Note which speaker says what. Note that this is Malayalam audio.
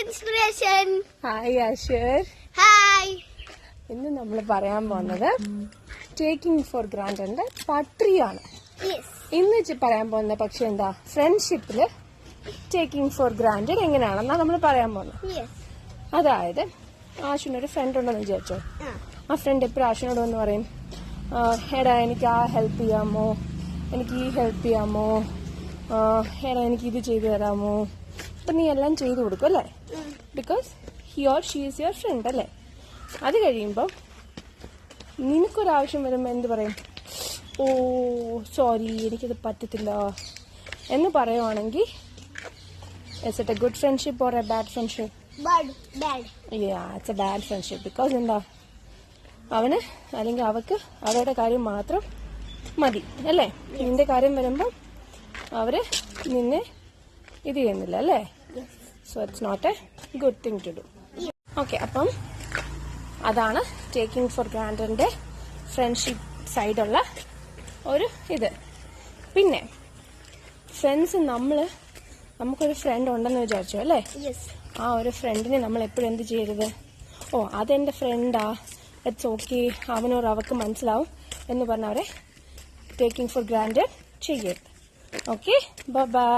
Speaker 1: ഇൻസ്പിറേഷൻ.
Speaker 2: ഹായ് അശ്വർ.
Speaker 1: ഹായ്.
Speaker 2: ഇന്ന് നമ്മൾ പറയാൻ പോകുന്നത് ടേക്കിംഗ് ഫോർ ഗ്രാൻഡറിന്റെ പാർട്ട് 3 ആണ്. ഇന്ന് പറയാൻ പോകുന്ന പക്ഷെ എന്താ, ഫ്രണ്ട്ഷിപ്പില് ടേക്കിംഗ് ഫോർ ഗ്രാൻഡഡ് എങ്ങനെയാണെന്നാ നമ്മൾ പറയാൻ പോകുന്നത്. അതായത് ആശുവിനൊരു ഫ്രണ്ട് ഉണ്ടെന്ന് വിചാരിച്ചോ. ആ ഫ്രണ്ട് എപ്പോഴും ആശുവിനോട് എന്ന് പറയും, എടാ എനിക്ക് ആ ഹെൽപ്പ് ചെയ്യാമോ, എനിക്ക് ഈ ഹെൽപ്പ് ചെയ്യാമോ, എടാ എനിക്ക് ഇത് ചെയ്തു തരാമോ. അപ്പൊ നീ എല്ലാം ചെയ്തു കൊടുക്കും അല്ലേ, because he or she is your friend അല്ലേ. അത് കഴിയുമ്പോൾ നിനക്കൊരാവശ്യം വരുമ്പോൾ എന്ത് പറയും, ഓ സോറി എനിക്കത് പറ്റത്തില്ല എന്ന് പറയുവാണെങ്കിൽ is it A good friendship or A bad friendship? It's A bad friendship. Because എന്താ, അവന് അല്ലെങ്കിൽ അവക്ക് അവരുടെ കാര്യം മാത്രം മതി അല്ലേ. നിന്റെ കാര്യം വരുമ്പം അവര് നിന്നെ ഇത് ചെയ്യുന്നില്ല അല്ലേ. So it's not a good thing to do. Okay, അപ്പം അതാണ് ടേക്കിംഗ് ഫോർ ഗ്രാൻഡറിന്റെ ഫ്രണ്ട്ഷിപ്പ് സൈഡുള്ള ഒരു ഇത്. പിന്നെ ഫ്രണ്ട്സ്, നമുക്കൊരു ഫ്രണ്ട് ഉണ്ടെന്ന് വിചാരിച്ചു അല്ലേ. ആ ഒരു ഫ്രണ്ടിനെ നമ്മൾ എപ്പോഴും എന്ത് ചെയ്യരുത്, ഓ അതെന്റെ ഫ്രണ്ടാ, ഇറ്റ്സ് ഓക്കെ, അവനോർ അവക്ക് മനസ്സിലാവും എന്ന് പറഞ്ഞവരെ ടേക്കിംഗ് ഫോർ ഗ്രാൻഡഡ് ചെയ്യരുത്. Okay, bye bye.